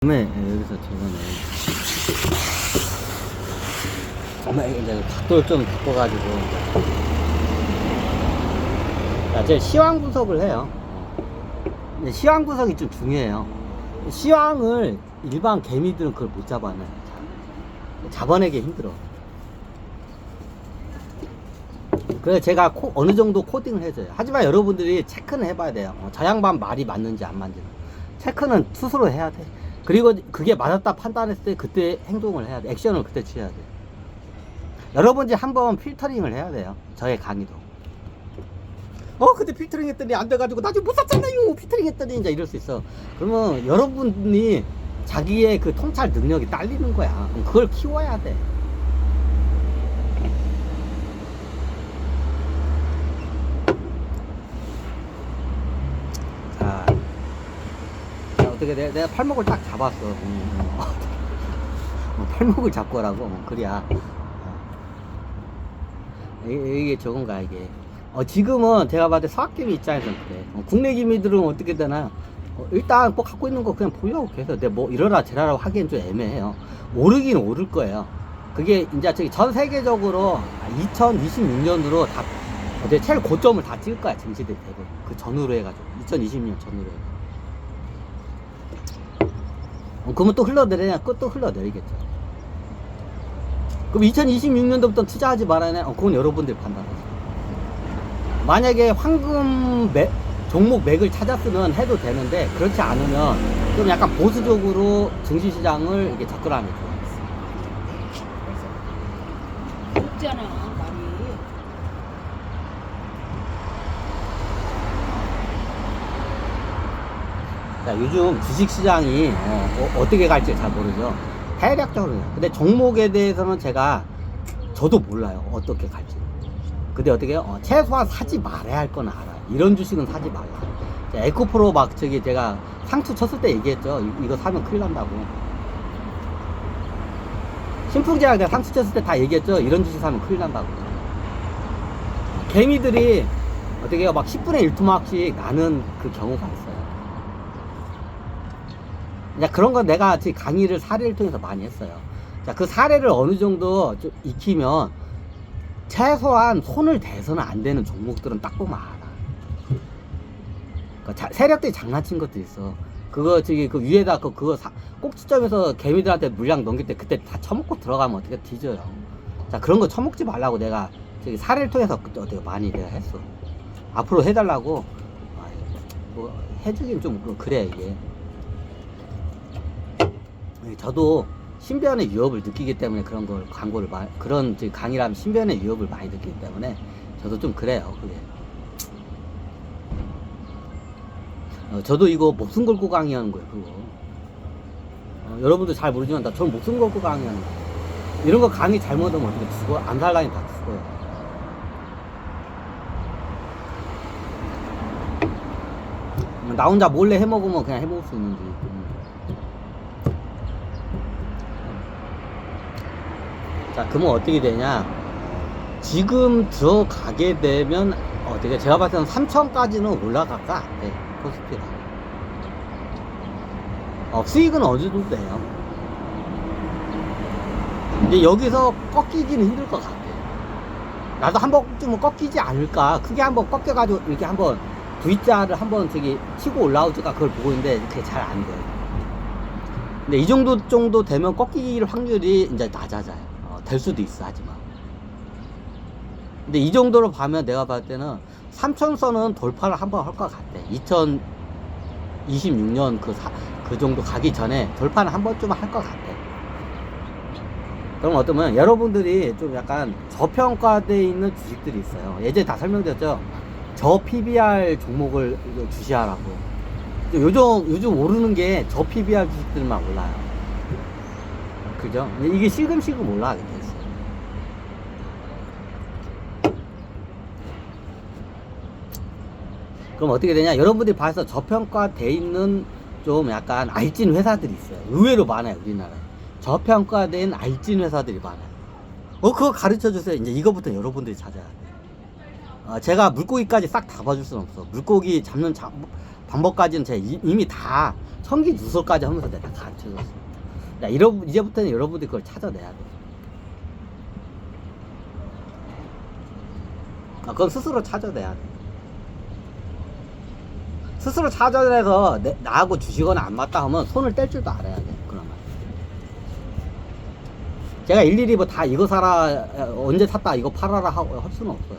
네, 여기서 저거는 정말 이제 각도를 좀 바꿔가지고 제 시황 분석을 해요. 근데 시황 분석이 좀 중요해요. 시황을 일반 개미들은 그걸 못 잡아내요. 잡아내기 힘들어. 그래서 제가 어느 정도 코딩을 해줘요. 하지만 여러분들이 체크는 해봐야 돼요. 저 양반 말이 맞는지 안 맞는지 체크는 스스로 해야 돼. 그리고 그게 맞았다 판단했을 때 그때 행동을 해야 돼. 액션을 그때 취해야 돼. 여러분이 한번 필터링을 해야 돼요. 저의 강의도. 근데 필터링 했더니 안 돼가지고 나 지금 못 샀잖아요. 필터링 했더니 이제 이럴 수 있어. 그러면 여러분이 자기의 그 통찰 능력이 딸리는 거야. 그걸 키워야 돼. 자, 어떻게 내가 팔목을 딱 잡았어. 팔목을 잡고 하라고. 그래야. 이게 저건가, 이게. 지금은 제가 봤을 때 서학개미 입장에서는 그래. 국내 기미들은 어떻게 되나? 일단 뭐 갖고 있는 거 그냥 보려고 해서 내 뭐 이러라 저러라 하기엔 좀 애매해요. 오르긴 오를 거예요. 그게 이제 저기 전 세계적으로 2026년으로 다 제일 고점을 다 찍을 거야. 증시들 대부분. 그 전후로 해가지고 2020년 전후로 해가지고. 그러면 또 흘러내리냐? 또 흘러내리겠죠. 그럼 2026년도부터 투자하지 말아야 해? 그건 여러분들이 판단하세요. 만약에 황금 종목 맥을 찾았으면 해도 되는데 그렇지 않으면 좀 약간 보수적으로 증시시장을 이렇게 접근하는 게 좋아요. 없잖아 말이. 자, 요즘 주식시장이 어떻게 갈지 잘 모르죠. 대략적으로요. 근데 종목에 대해서는 저도 몰라요. 어떻게 갈지. 근데 어떻게 해요? 최소한 사지 말아야 할 건 알아요. 이런 주식은 사지 말라. 에코프로 막 제가 상투 쳤을 때 얘기했죠. 이거 사면 큰일 난다고. 신풍제약 내가 상투 쳤을 때 다 얘기했죠. 이런 주식 사면 큰일 난다고. 개미들이 어떻게 해요? 막 10분의 1 토막씩 나는 그 경우가 있어요. 그런 건 내가 지금 강의를 사례를 통해서 많이 했어요. 자, 그 사례를 어느 정도 좀 익히면 최소한 손을 대서는 안 되는 종목들은 딱 보면 알아. 그러니까 세력들이 장난친 것도 있어. 그거 그 위에다 그거 꼭지점에서 개미들한테 물량 넘길 때 그때 다 처먹고 들어가면 어떻게 뒤져요. 자, 그런 거 처먹지 말라고 내가 사례를 통해서 어떻게 많이 내가 했어. 앞으로 해달라고 뭐 해주긴 좀 그래 이게. 저도 신변의 위협을 느끼기 때문에 그런 걸 광고를 그런 강의라면 신변의 위협을 많이 느끼기 때문에 저도 좀 그래요. 그게. 저도 이거 목숨 걸고 강의하는 거예요. 그거. 여러분도 잘 모르지만 저는 목숨 걸고 강의하는 거예요. 이런 거 강의 잘못하면 어떻게 죽어? 안 살라니 다 죽어요. 나 혼자 몰래 해먹으면 그냥 해먹을 수 있는지. 자, 그러면 어떻게 되냐? 지금 들어가게 되면 어떻게 제가 봤을 때는 3천까지는 올라갈까 안 돼. 코스피가. 수익은 어느 정도 돼요. 근데 여기서 꺾이기는 힘들 것 같아. 나도 한 번쯤은 꺾이지 않을까. 크게 한번 꺾여가지고 이렇게 한번 V자를 한번 치고 올라오지가 그걸 보고 있는데 그게 잘 안 돼. 근데 이 정도 되면 꺾일 확률이 이제 낮아져요. 될 수도 있어. 하지만 근데 이 정도로 봐면 내가 봤을 때는 3천선은 돌파를 한번 할 것 같아. 2026년 그 정도 가기 전에 돌파는 한 번쯤 할 것 같아. 그럼 어떠면 여러분들이 좀 약간 저평가되어 있는 주식들이 있어요. 예전에 다 설명드렸죠. 저 PBR 종목을 주시하라고. 요즘 오르는 게 저 PBR 주식들만 올라요. 그죠? 이게 실금실금 올라가게 돼 있어요. 그럼 어떻게 되냐? 여러분들이 봐서 저평가돼 있는 좀 약간 알찐 회사들이 있어요. 의외로 많아요, 우리나라에. 저평가된 알찐 회사들이 많아요. 그거 가르쳐 주세요. 이제 이거부터 여러분들이 찾아야 돼. 제가 물고기까지 싹 다 봐줄 수는 없어. 물고기 잡는 방법까지는 제가 이미 다 성기 누설까지 하면서 내가 다 가르쳐줬어. 야, 이제부터는 여러분들이 그걸 찾아내야 돼. 그건 스스로 찾아내야 돼. 스스로 찾아내서 나하고 주식은 안 맞다 하면 손을 뗄 줄도 알아야 돼. 그러면 제가 일일이 뭐 다 이거 사라, 언제 샀다, 이거 팔아라 하고 할 수는 없어요.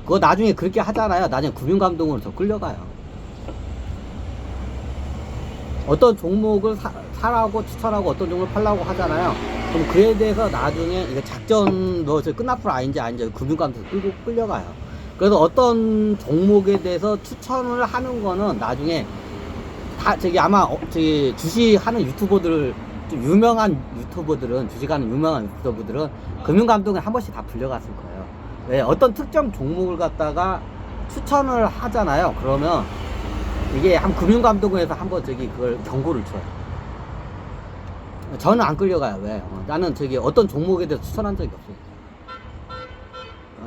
그거 나중에 그렇게 하잖아요. 나중에 금융감독으로 저 끌려가요. 어떤 종목을 사라고 추천하고 어떤 종목을 팔라고 하잖아요. 그럼 그에 대해서 나중에 이거 작전 뭐 끝나풀 아닌지 금융감독 끌려가요. 그래서 어떤 종목에 대해서 추천을 하는 거는 나중에 다 아마 주식하는 유튜버들, 좀 유명한 유튜버들은, 주식하는 유명한 유튜버들은 금융감독에 한 번씩 다 불려갔을 거예요. 왜? 어떤 특정 종목을 갖다가 추천을 하잖아요. 그러면 이게 한 금융감독원에서 한번 그걸 경고를 줘요. 저는 안 끌려가요. 왜? 나는 어떤 종목에 대해서 추천한 적이 없어요.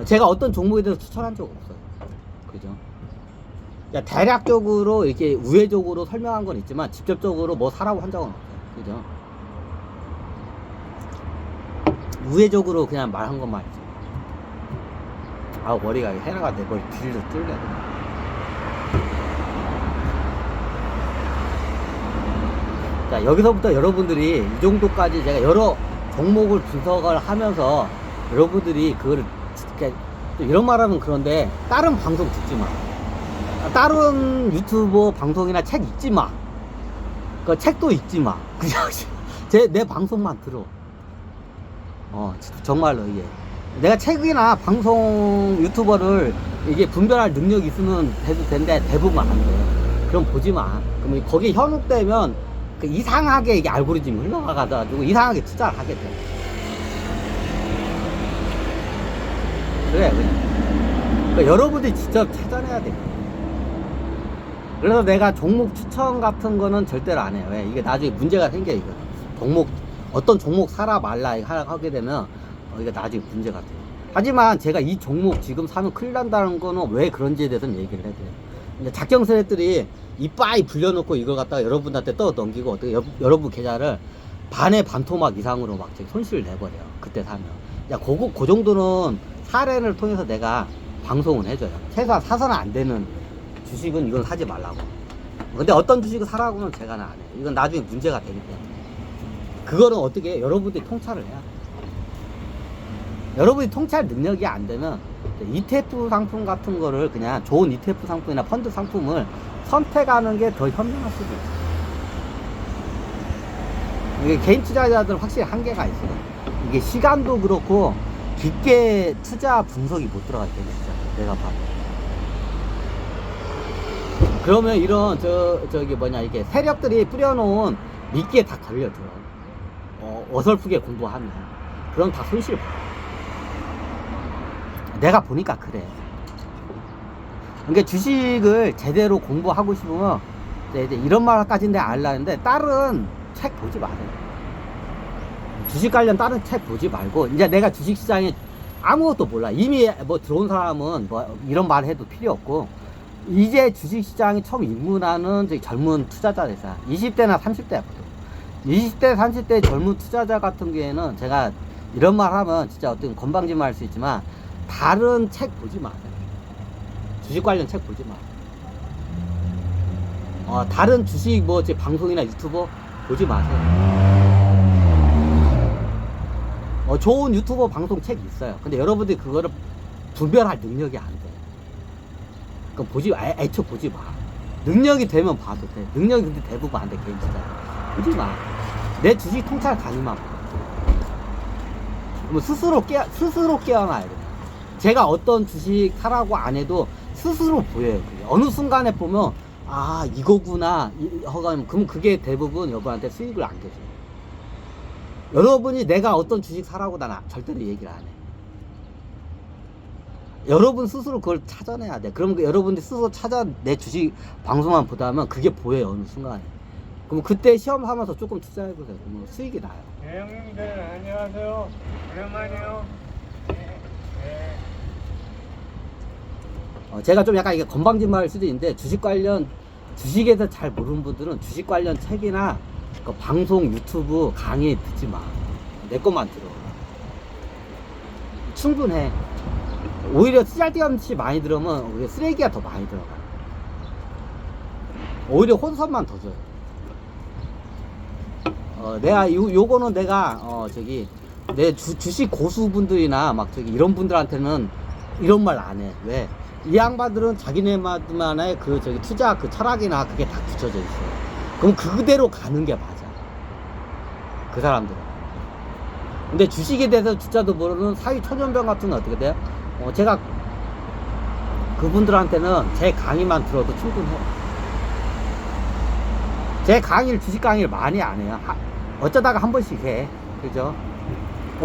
제가 어떤 종목에 대해서 추천한 적 없어요. 그죠? 그러니까 대략적으로 이렇게 우회적으로 설명한 건 있지만 직접적으로 뭐 사라고 한 적은 없어요. 그죠? 우회적으로 그냥 말한 것만 있죠. 아, 머리가 헤라가 내 머리 뒤로 뚫려. 자, 여기서부터 여러분들이 이 정도까지 제가 여러 종목을 분석을 하면서 여러분들이 그거를 이런 말하면 그런데 다른 방송 듣지 마. 다른 유튜버 방송이나 책 읽지 마. 그 책도 읽지 마. 그냥 내 방송만 들어. 정말로 이게 내가 책이나 방송 유튜버를 이게 분별할 능력이 있으면 해도 되는데 대부분 안 돼. 그럼 보지 마. 그럼 거기에 현혹되면 이상하게 이게 알고리즘이 흘러가가지고 이상하게 투자를 하게 돼. 그래. 그러니까 여러분들이 직접 찾아내야 돼. 그래서 내가 종목 추천 같은 거는 절대로 안 해요. 왜? 이게 나중에 문제가 생겨, 이거. 어떤 종목 사라 말라 하게 되면, 이게 나중에 문제가 돼요. 하지만 제가 이 종목 지금 사면 큰일 난다는 거는 왜 그런지에 대해서는 얘기를 해줘요. 이제 작경스레들이 이빠이 불려놓고 이걸 갖다가 여러분한테 떠 넘기고 어떻게 여러분 계좌를 반의 반토막 이상으로 막 손실을 내버려요. 그때 사면. 야, 그 정도는 사례를 통해서 내가 방송을 해줘요. 최소한 사서는 안 되는 주식은 이건 사지 말라고. 근데 어떤 주식을 사라고는 제가 안 해요. 이건 나중에 문제가 되기 때문에. 그거는 어떻게 해요? 여러분들이 통찰을 해야 돼요. 여러분이 통찰 능력이 안 되면 ETF 상품 같은 거를 그냥 좋은 ETF 상품이나 펀드 상품을 선택하는 게 더 현명할 수도 있어요. 이게 개인 투자자들 확실히 한계가 있어요. 이게 시간도 그렇고 깊게 투자 분석이 못 들어갈 때는 진짜 내가 봐도. 그러면 이런 이렇게 세력들이 뿌려놓은 미끼에 다 걸려들어. 어설프게 공부하면 그럼 다 손실 봐. 내가 보니까 그래. 그러니까 주식을 제대로 공부하고 싶으면 이제 이런 말까지는 내가 알라는데 다른 책 보지 마세요. 주식 관련 다른 책 보지 말고 이제 내가 주식시장에 아무것도 몰라. 이미 뭐 들어온 사람은 뭐 이런 말 해도 필요 없고 이제 주식시장에 처음 입문하는 젊은 투자자들 20대나 30대거든. 20대 30대 젊은 투자자 같은 경우에는 제가 이런 말 하면 진짜 어떤 건방진 말 할 수 있지만 다른 책 보지 마세요. 주식 관련 책 보지 마. 다른 주식 방송이나 유튜버 보지 마세요. 좋은 유튜버 방송 책이 있어요. 근데 여러분들이 그거를 분별할 능력이 안 돼. 그럼 애초 보지 마. 능력이 되면 봐도 돼. 능력이 근데 대부분 안 돼, 개인 투자. 보지 마. 내 주식 통찰 가능만 봐. 그럼 스스로 깨어나야 돼. 제가 어떤 주식 사라고 안 해도 스스로 보여요. 그게. 어느 순간에 보면 이거구나 그럼 그게 대부분 여러분한테 수익을 안겨줘요. 여러분이 내가 어떤 주식 사라고 난 절대로 얘기를 안 해. 여러분 스스로 그걸 찾아내야 돼. 그럼 여러분들이 스스로 내 주식 방송만 보다 하면 그게 보여요. 어느 순간에. 그럼 그때 시험하면서 조금 투자해보세요. 그러면 수익이 나요. 네, 형님들 안녕하세요. 오랜만이에요. 네. 제가 좀 약간 이게 건방진 말일 수도 있는데 주식 관련 주식에서 잘 모르는 분들은 주식 관련 책이나 그 방송 유튜브 강의 듣지 마. 내 것만 들어. 충분해. 오히려 쓰잘데없이 많이 들으면 오히려 쓰레기가 더 많이 들어가. 오히려 혼선만 더 줘요. 내가 요거는 내가 내 주식 고수분들이나 막 이런 분들한테는 이런 말 안 해. 왜? 이 양반들은 자기네만의 투자 철학이나 그게 다 굳혀져 있어요. 그럼 그대로 가는 게 맞아. 그 사람들은. 근데 주식에 대해서 주자도 모르는 사위 초년병 같은 건 어떻게 돼요? 제가 그분들한테는 제 강의만 들어도 충분해요. 제 강의를, 주식 강의를 많이 안 해요. 어쩌다가 한 번씩 해. 그죠?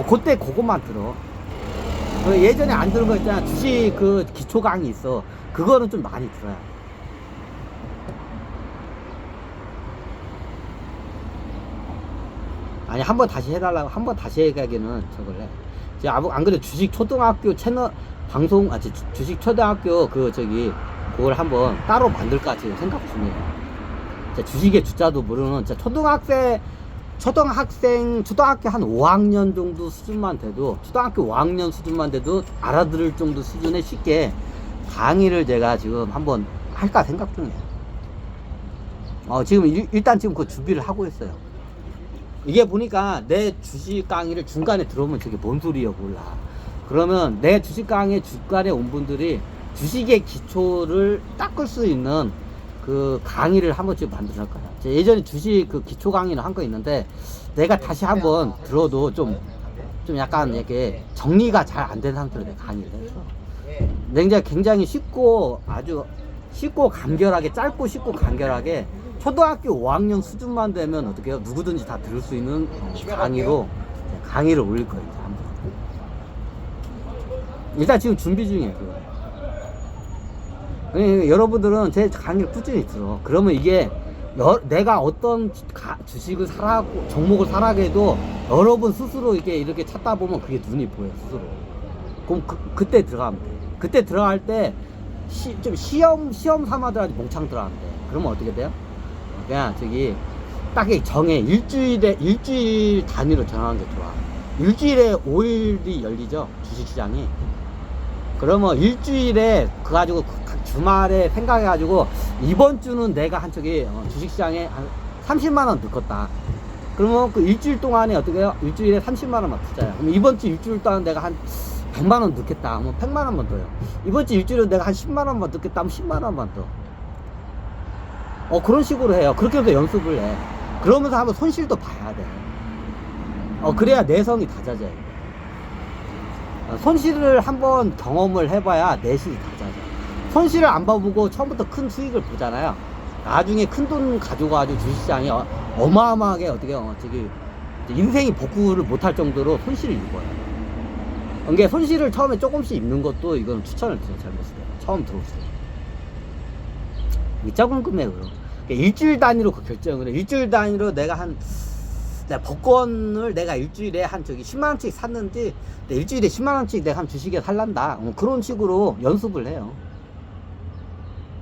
그때 그것만 들어. 예전에 안 들은 거 있잖아. 주식 기초 강의 있어. 그거는 좀 많이 들어요. 아니, 한 번 다시 해달라고, 한 번 다시 해가기는 저걸 해. 제가 안 그래도 주식 초등학교 채널, 주식 초등학교 그걸 한번 따로 만들까 지금 생각 중이에요. 주식의 주자도 모르는, 초등학교 한 5학년 정도 수준만 돼도, 초등학교 5학년 수준만 돼도 알아들을 정도 수준에 쉽게 강의를 제가 지금 한번 할까 생각 중이에요. 지금 일단 지금 그 준비를 하고 있어요. 이게 보니까 내 주식 강의를 중간에 들어오면 저게 뭔 소리야 몰라. 그러면 내 주식 강의 중간에 온 분들이 주식의 기초를 닦을 수 있는 그 강의를 한 번쯤 만들어 거야. 예전에 주식 기초 강의를 한 거 있는데 내가 다시 한번 들어도 좀 약간 이렇게 정리가 잘 안 된 상태로 내가 강의를 했어. 굉장히 아주 쉽고 간결하게, 짧고 쉽고 간결하게 초등학교 5학년 수준만 되면 어떻게 해요? 누구든지 다 들을 수 있는 강의를 올릴 거예요. 일단 지금 준비 중이에요. 여러분들은 제 강의를 꾸준히 들어. 그러면 이게 내가 어떤 주식을 사라고, 종목을 사라고 해도 여러분 스스로 이렇게 찾다 보면 그게 눈이 보여, 스스로. 그럼 그때 들어가면 돼. 그때 들어갈 때 좀 시험 삼아들어야지 몽창 들어가면 돼. 그러면 어떻게 돼요? 그냥 딱 정해. 일주일 단위로 정하는 게 좋아. 일주일에 5일이 열리죠, 주식시장이. 그러면 일주일에 가지고 주말에 생각해가지고 이번 주는 내가 주식시장에 한 30만원 넣겠다. 그러면 그 일주일 동안에 어떻게 해요? 일주일에 30만원만 투자해요. 그럼 이번 주 일주일 동안 내가 한 100만원 넣겠다. 그러면 100만원만 넣어요. 이번 주 일주일에 내가 한 10만원만 넣겠다. 하면 10만원만 넣어. 그런 식으로 해요. 그렇게 해서 연습을 해. 그러면서 한번 손실도 봐야 돼. 그래야 내성이 다져져요. 손실을 한번 경험을 해봐야 내실이 다져져. 손실을 안 봐보고 처음부터 큰 수익을 보잖아요. 나중에 큰 돈 가져가지고 주식시장이 어마어마하게 인생이 복구를 못할 정도로 손실을 입어요. 그러니까 손실을 처음에 조금씩 입는 것도 이건 추천을 드려요. 잘못했어요. 처음 들어오세요. 적은 금액으로. 그러니까 일주일 단위로 결정을 해. 일주일 단위로 내가 복권을 내가 일주일에 10만원씩 샀는지, 일주일에 10만원씩 내가 한 주식에 살란다. 그런 식으로 연습을 해요.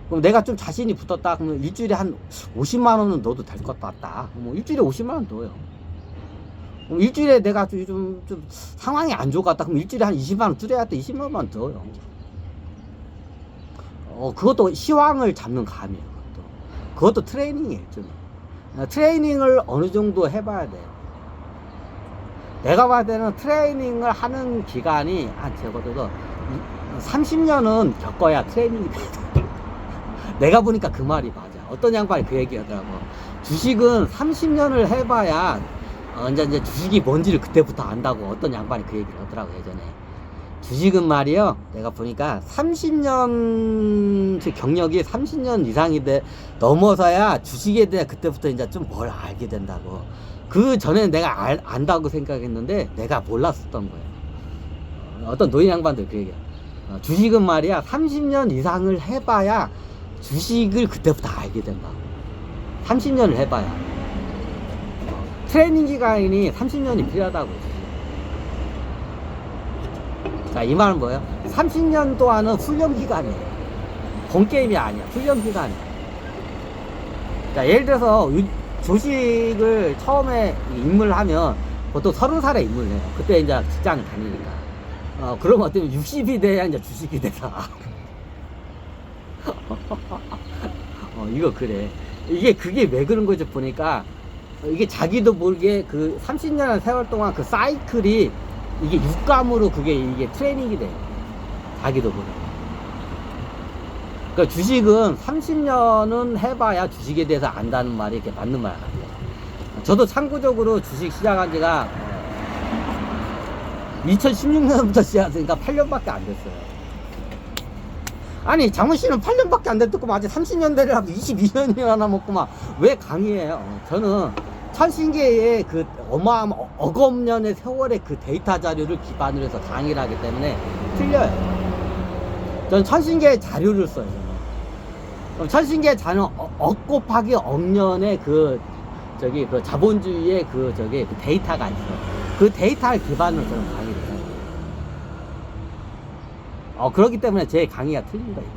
그럼 내가 좀 자신이 붙었다. 그러면 일주일에 한 50만원은 넣어도 될 것 같다. 일주일에 50만원 넣어요. 그럼 일주일에 내가 좀 상황이 안 좋을 것 같다. 그럼 일주일에 한 20만원 줄여야 돼. 20만원만 넣어요. 그것도 시황을 잡는 감이에요. 그것도 트레이닝이에요. 트레이닝을 어느 정도 해봐야 돼. 내가 봤을 때는 트레이닝을 하는 기간이 적어도 30년은 겪어야 트레이닝이 돼. 내가 보니까 그 말이 맞아. 어떤 양반이 그 얘기 하더라고. 주식은 30년을 해봐야 이제 주식이 뭔지를 그때부터 안다고 어떤 양반이 그 얘기를 하더라고, 예전에. 주식은 말이요, 내가 보니까 30년, 경력이 30년 이상이 넘어서야 주식에 대해 그때부터 이제 좀 뭘 알게 된다고. 그 전에는 내가 안다고 생각했는데 내가 몰랐었던 거예요. 어떤 노인 양반들 그 얘기야. 주식은 말이야, 30년 이상을 해봐야 주식을 그때부터 알게 된다고. 30년을 해봐야. 트레이닝 기간이 30년이 필요하다고 했어요. 자, 이 말은 뭐예요? 30년 동안은 훈련 기간이에요. 본 게임이 아니야. 훈련 기간이에요. 자, 예를 들어서 조식을 처음에 입문을 하면 보통 30살에 입문을 해요. 그때 이제 직장을 다니니까. 그러면 어쩌면 60이 돼야 이제 주식이 돼서. 이거 그래. 그게 왜 그런 거지 보니까, 이게 자기도 모르게 그 30년의 세월 동안 그 사이클이 이게 육감으로 이게 트레이닝이 돼. 자기도 모르게. 그러니까 주식은 30년은 해봐야 주식에 대해서 안다는 말이 이렇게 맞는 말 같아요. 저도 참고적으로 주식 시작한 지가 2016년부터 시작했으니까 8년밖에 안 됐어요. 아니, 장문 씨는 8년밖에 안 됐더구만 아직 30년 되려고 22년이나 남았구만. 왜 강의해요? 저는 천신계의 그 어마어마한 억억년의 세월의 그 데이터 자료를 기반으로 해서 강의를 하기 때문에 틀려요. 저는 천신계의 자료를 써요. 그럼 천신계의 자료 억 곱하기 억년의 그 자본주의의 그 데이터가 있어요. 그 데이터를 기반으로 저는 강의를 해요. 그렇기 때문에 제 강의가 틀린 거예요.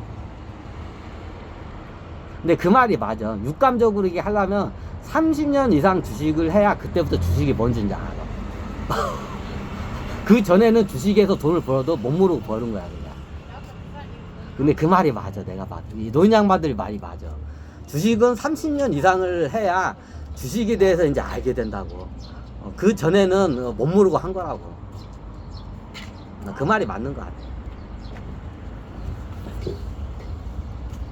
근데 그 말이 맞아. 육감적으로 이게 하려면 30년 이상 주식을 해야 그때부터 주식이 뭔지인지 알아. 그 전에는 주식에서 돈을 벌어도 못 모르고 버는 거야, 그냥. 근데 그 말이 맞아, 내가 봐도. 이 노인양반들이 말이 맞아. 주식은 30년 이상을 해야 주식에 대해서 이제 알게 된다고. 그 전에는 못 모르고 한 거라고. 그 말이 맞는 거 같아.